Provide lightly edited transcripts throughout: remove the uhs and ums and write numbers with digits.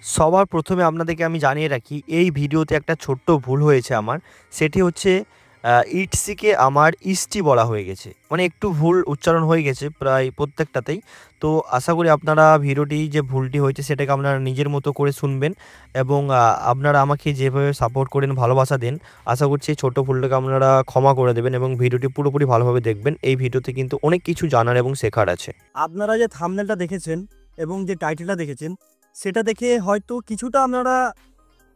সবার প্রথমে আপনাদেরকে আমি জানিয়ে রাখি, এই ভিডিওতে একটা ছোট্ট ভুল হয়েছে আমার। সেটি হচ্ছে ইটসিকে আমার ইষ্টি বলা হয়ে গেছে, মানে একটু ভুল উচ্চারণ হয়ে গেছে প্রায় প্রত্যেকটাতেই। তো আশা করি আপনারা ভিডিওটি যে ভুলটি হয়েছে সেটাকে আপনারা নিজের মতো করে শুনবেন এবং আপনারা আমাকে যেভাবে সাপোর্ট করেন, ভালোবাসা দেন, আশা করছি এই ছোট্ট ভুলটাকে আপনারা ক্ষমা করে দেবেন এবং ভিডিওটি পুরোপুরি ভালোভাবে দেখবেন। এই ভিডিওতে কিন্তু অনেক কিছু জানার এবং শেখার আছে। আপনারা যে থাম্বনেলটা দেখেছেন এবং যে টাইটেলটা দেখেছেন সেটা দেখে হয়তো কিছুটা আপনারা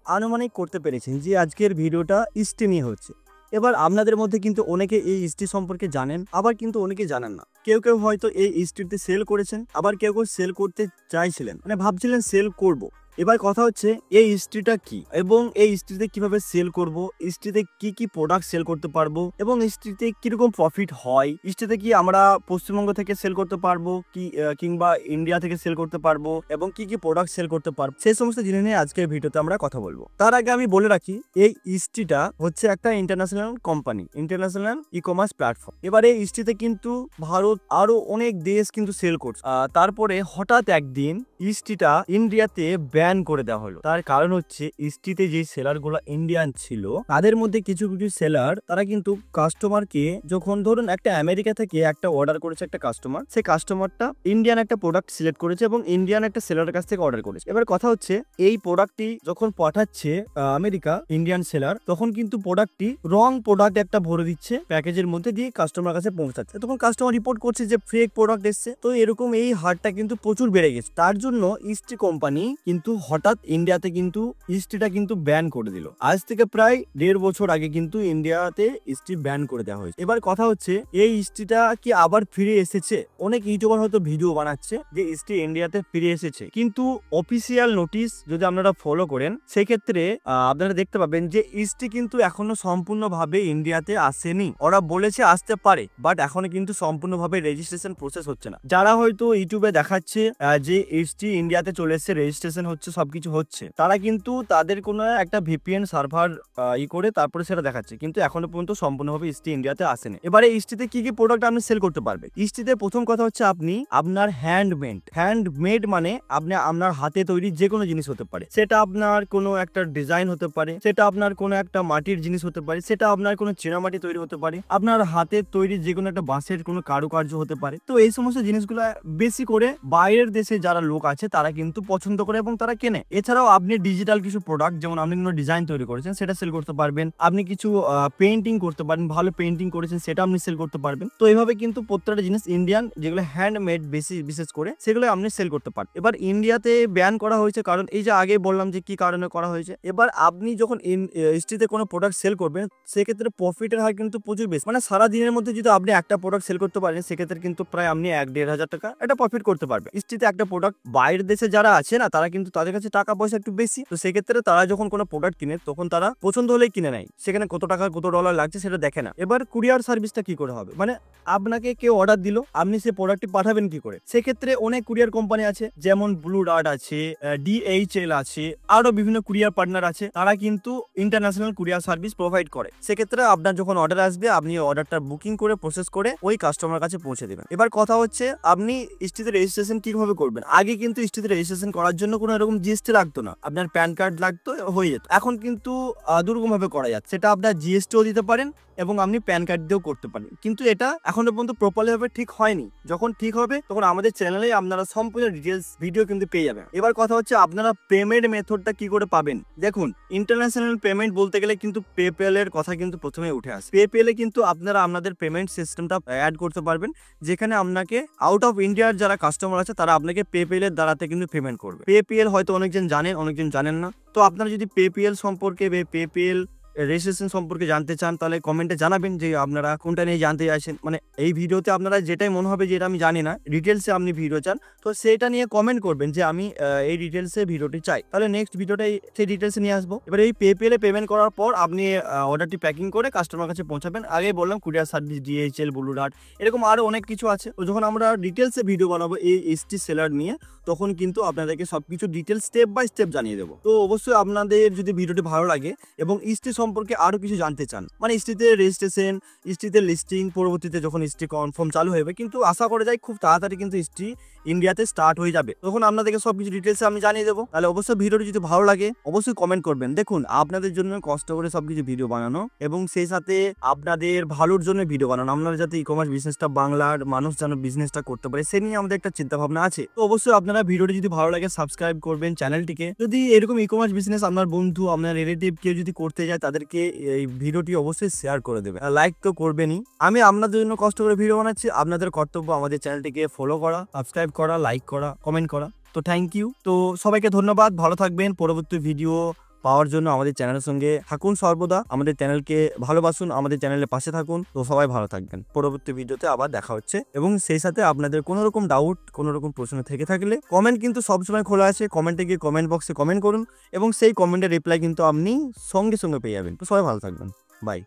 আনুমানিক করতে পেরেছেন যে আজকের ভিডিওটা ইষ্টি নিয়ে হচ্ছে। এবার আপনাদের মধ্যে কিন্তু অনেকে এই ইষ্টি সম্পর্কে জানেন, আবার কিন্তু অনেকে জানেন না। কেউ কেউ হয়তো এই ইষ্টিতে সেল করেছেন, আবার কেউ কেউ সেল করতে চাইছিলেন, মানে ভাবছিলেন সেল করব। এবার কথা হচ্ছে এই ইস্ত্রিটা কি এবং এই ইস্ত্রিতে কিভাবে সেল করব, ইস্ত্রিতে কি কি প্রোডাক্ট সেল করতে পারবো এবং ইস্ত্রিতে কিরকম প্রফিট হয়, ইস্ত্রিতে কি আমরা পশ্চিমবঙ্গ থেকে সেল করতে পারবো কি কিংবা ইন্ডিয়া থেকে সেল করতে পারবো এবং কি কি প্রোডাক্ট সেল করতে পারবো, সেই সমস্ত জিনিস নিয়ে আজকের ভিডিওতে আমরা কথা বলবো। তার আগে আমি বলে রাখি এই ইস্ত্রিটা হচ্ছে একটা international company, international e commerce platform. এবারে এই ইস্ত্রিতে কিন্তু ভারত আরো অনেক দেশ কিন্তু সেল করছে। তারপরে হঠাৎ একদিন ইস্ত্রিটা ইন্ডিয়াতে ব্যান করে দেওয়া হলো। তার কারণ হচ্ছে ইস্ত্রিতে যে সেলার গুলো ইন্ডিয়ান ছিল তাদের মধ্যে কিছু কিছু সেলার তারা কিন্তু কাস্টমারকে, যখন ধরুন একটা আমেরিকা থেকে একটা অর্ডার করেছে একটা কাস্টমার, সেই কাস্টমারটা ইন্ডিয়ান একটা প্রোডাক্ট সিলেক্ট করেছে এবং ইন্ডিয়ান একটা সেলারের কাছ থেকে অর্ডার করেছে। এবার কথা হচ্ছে এই প্রোডাক্টটি যখন পাঠাচ্ছে আমেরিকা ইন্ডিয়ান সেলার, তখন কিন্তু প্রোডাক্টটি রং প্রোডাক্ট একটা ভরে দিচ্ছে প্যাকেজের মধ্যে দিয়ে কাস্টমার কাছে পৌঁছাচ্ছে। তখন কাস্টমার রিপোর্ট করছে যে ফেক প্রোডাক্ট এসছে। তো এরকম এই হারটা কিন্তু প্রচুর বেড়ে গেছে। তার জন্য ইস্টি কোম্পানি কিন্তু হঠাৎ ইন্ডিয়াতে কিন্তু ইস্টিটা কিন্তু ব্যান করে দিল। আজ থেকে প্রায় 1.5 বছর আগে কিন্তু ইন্ডিয়াতে ইস্টি ব্যান করে দেওয়া হয়েছে। এবার কথা হচ্ছে এই ইস্টিটা কি আবার ফিরে এসেছে? অনেক ইউটিউবার হয়তো ভিডিও বানাচ্ছে যে ইস্টি ইন্ডিয়াতে ফিরে এসেছে, কিন্তু অফিসিয়াল নোটিশ যদি আপনারা ফলো করেন সেক্ষেত্রে আপনারা দেখতে পাবেন যে ইস্টি কিন্তু এখনো সম্পূর্ণভাবে ইন্ডিয়াতে আসেনি। ওরা বলেছে আসতে পারে, বাট এখনো কিন্তু সম্পূর্ণভাবে রেজিস্ট্রেশন প্রসেস হচ্ছে না। যারা হয়তো ইউটিউবে দেখাচ্ছে যে ইস্টি ইন্ডিয়াতে চলে এসেছে, রেজিস্ট্রেশন হচ্ছে, সবকিছু হচ্ছে, তারা কিন্তু তাদের কোনো একটা ভিপিএন সার্ভার করে তারপরে সেটা দেখাচ্ছে, কিন্তু এখনো পর্যন্ত সম্পূর্ণভাবে ইস্টি ইন্ডিয়াতে আসেনি। এবারে ইস্টিতে কি কি প্রোডাক্ট আপনি সেল করতে পারবেন? ইস্টিতে প্রথম কথা হচ্ছে আপনি আপনার হ্যান্ডমেড মানে আপনি আপনার হাতে তৈরি যে কোনো জিনিস হতে পারে, সেটা আপনার কোনো একটা ডিজাইন হতে পারে, সেটা আপনার কোনো একটা মাটির জিনিস হতে পারে, সেটা আপনার কোনো চীনামাটি তৈরি হতে পারে, আপনার হাতের তৈরি যে কোনো একটা বাঁশের কোনো কারুকার্য হতে পারে। তো এই সমস্ত জিনিসগুলো বেশি করে বাইরের দেশে যারা লোক আছে তারা কিন্তু পছন্দ করে এবং তারা কেনে। এছাড়াও আপনি ডিজিটাল কিছু প্রোডাক্ট, যেমন আপনি কোনো ডিজাইন তৈরি করেছেন সেটা সেল করতে পারবেন, আপনি কিছু পেইন্টিং করতে পারেন, ভালো পেইন্টিং করেছেন সেটা আপনি সেল করতে পারবেন। তো এইভাবে কিন্তু প্রত্যেকটা জিনিস ইন্ডিয়ান যেগুলো হ্যান্ডমেড বিশেষ করে সেগুলো আপনি সেল করতে পারেন। এবার ইন্ডিয়াতে ব্যান করা হয়েছে কারণ এই যে আগে বললাম যে কি কারণে করা হয়েছে। এবার আপনি যখন ইস্ট্রিতে কোনো প্রোডাক্ট সেল করবেন সেক্ষেত্রে প্রফিটের হার কিন্তু প্রচুর বেশি। মানে সারা দিনের মধ্যে যদি আপনি একটা প্রোডাক্ট সেল করতে পারেন সেক্ষেত্রে কিন্তু প্রায় আপনি 1-1.5 হাজার টাকা একটা প্রফিট করতে পারবেন। ইস্ট্রিতে একটা প্রোডাক্ট বাইরের দেশে যারা আছে না, তারা কিন্তু তাদের কাছে টাকা পয়সা একটু বেশি, তো সেক্ষেত্রে তারা যখন কোনো প্রোডাক্ট কিনে তখন তারা পছন্দ হলেই কিনে নেয়, সেখানে কত টাকা কত ডলার লাগছে সেটা দেখে না। এবার কুরিয়ার সার্ভিসটা কি করে হবে, মানে আপনাকে কেউ অর্ডার দিল, আপনি সেই প্রোডাক্টটি পাঠাবেন কি করে? সেক্ষেত্রে অনেক কুরিয়ার কোম্পানি আছে, যেমন ব্লু ডার্ট আছে, DHL আছে, আরো বিভিন্ন কুরিয়ার পার্টনার আছে, তারা কিন্তু ইন্টারন্যাশনাল কুরিয়ার সার্ভিস প্রোভাইড করে। সেক্ষেত্রে আপনার যখন অর্ডার আসবে আপনি অর্ডারটা বুকিং করে প্রসেস করে ওই কাস্টমার কাছে পৌঁছে দেবেন। এবার কথা হচ্ছে আপনি ইস্টিতে রেজিস্ট্রেশন কিভাবে করবেন। আগে কিন্তু ইস্টিতে রেজিস্ট্রেশন করার জন্য কোনো এরকম জিএসটি লাগতো না, আপনার প্যান কার্ড লাগতো, হয়ে যেত। এখন কিন্তু দুরকম ভাবে করা যাচ্ছে, সেটা আপনার জিএসটিও দিতে পারেন এবং আপনি প্যান কার্ড দিয়েও করতে পারেন, কিন্তু এটা এখনো পর্যন্ত প্রপারলি ভাবে ঠিক হয়নি। যখন ঠিক হবে তখন আমাদের চ্যানেলে আপনারা সম্পূর্ণ ডিটেলস ভিডিও কিন্তু পেয়ে যাবেন। এবার কথা হচ্ছে আপনারা পেমেন্ট মেথডটা কি করে পাবেন। দেখুন, ইন্টারন্যাশনাল পেমেন্ট বলতে গেলে কিন্তু পেপ্যাল এর কথা কিন্তু প্রথমে উঠে আসে। পেপ্যালে কিন্তু আপনারা আপনাদের পেমেন্ট সিস্টেমটা অ্যাড করতে পারবেন, যেখানে আপনাকে আউট অফ ইন্ডিয়ার যারা কাস্টমার আছে তারা আপনাকে পেপ্যালের দ্বারাতে কিন্তু পেমেন্ট করবে। পেপ্যাল হয়তো অনেকজন জানেন, অনেকজন জানেন না। তো আপনারা যদি পেপ্যাল সম্পর্কে পেপ্যাল রেজিস্ট্রেশন সম্পর্কে জানতে চান তাহলে কমেন্টে জানাবেন যে আপনারা কোনটা নিয়ে জানতে চাইছেন। মানে এই ভিডিওতে আপনারা যেটাই মনে হবে যে এটা আমি জানি না, ডিটেলসে আপনি ভিডিও চান, তো সেটা নিয়ে কমেন্ট করবেন যে আমি এই ডিটেলসে ভিডিওটি চাই, তাহলে নেক্সট ভিডিওটাই সেই ডিটেলসে নিয়ে আসবো। এবার এই পেপ্যালে পেমেন্ট করার পর আপনি অর্ডারটি প্যাকিং করে কাস্টমার কাছে পৌঁছাবেন। আগে বললাম courier service, DHL, blue dart, এরকম আরো অনেক কিছু আছে। তো যখন আমরা ডিটেলসে ভিডিও বানাবো এই ইস্টি সেলার নিয়ে, তখন কিন্তু আপনাদেরকে সবকিছু ডিটেলস স্টেপ বাই স্টেপ জানিয়ে দেবো। তো অবশ্যই আপনাদের যদি ভিডিওটি ভালো লাগে এবং ইস্টি সম্পর্কে আরো কিছু জানতে চান, মানে ইস্টিতে রেজিস্ট্রেশন, ইস্টিতে লিস্টিং, পরবর্তীতে যখন ইস্টি কনফার্ম চালু হবে, কিন্তু আশা করা যায় খুব তাড়াতাড়ি কিন্তু ইস্টি ইন্ডিয়াতে স্টার্ট হয়ে যাবে, তখন আপনাদেরকে সবকিছু ডিটেলসে আমি জানিয়ে দেবো। তাহলে অবশ্যই ভিডিওটি যদি ভালো লাগে অবশ্যই কমেন্ট করবেন। দেখুন আপনাদের জন্য কষ্ট করে সবকিছু ভিডিও বানানো এবং সেই সাথে আপনাদের ভালোর জন্য ভিডিও বানানো, আপনারা যাতে ই কমার্স বিজনেসটা বাংলার মানুষ যেন বিজনেসটা করতে পারে সে নিয়ে আমাদের একটা চিন্তা ভাবনা আছে। তো অবশ্যই আপনারা ভিডিওটি যদি ভালো লাগে সাবস্ক্রাইব করবেন চ্যানেলটিকে। যদি এরকম ই কমার্স বিজনেস আপনার বন্ধু, আপনার রিলেটিভ কেউ যদি করতে যায় তাদেরকে এই ভিডিওটি অবশ্যই শেয়ার করে দেবে, লাইক তো করবেনই। আমি আপনাদের জন্য কষ্ট করে ভিডিও বানাচ্ছি, আপনাদের কর্তব্য আমাদের চ্যানেলটিকে ফলো করা, সাবস্ক্রাইব করা, লাইক করা, কমেন্ট করা। তো থ্যাংক ইউ। তো সবাইকে ধন্যবাদ, ভালো থাকবেন। পরবর্তী ভিডিও পাওয়ার জন্য আমাদের চ্যানেলের সঙ্গে থাকুন সর্বদা, আমাদের চ্যানেলকে ভালোবাসুন, আমাদের চ্যানেলের পাশে থাকুন। তো সবাই ভালো থাকবেন, পরবর্তী ভিডিওতে আবার দেখা হচ্ছে। এবং সেই সাথে আপনাদের কোনো রকম ডাউট, কোনো রকম প্রশ্ন থেকে থাকলে কমেন্ট কিন্তু সবসময় খোলা আছে, কমেন্টে গিয়ে কমেন্ট বক্সে কমেন্ট করুন এবং সেই কমেন্টের রিপ্লাই কিন্তু আপনি সঙ্গে সঙ্গে পেয়ে যাবেন। তো সবাই ভালো থাকবেন, বাই।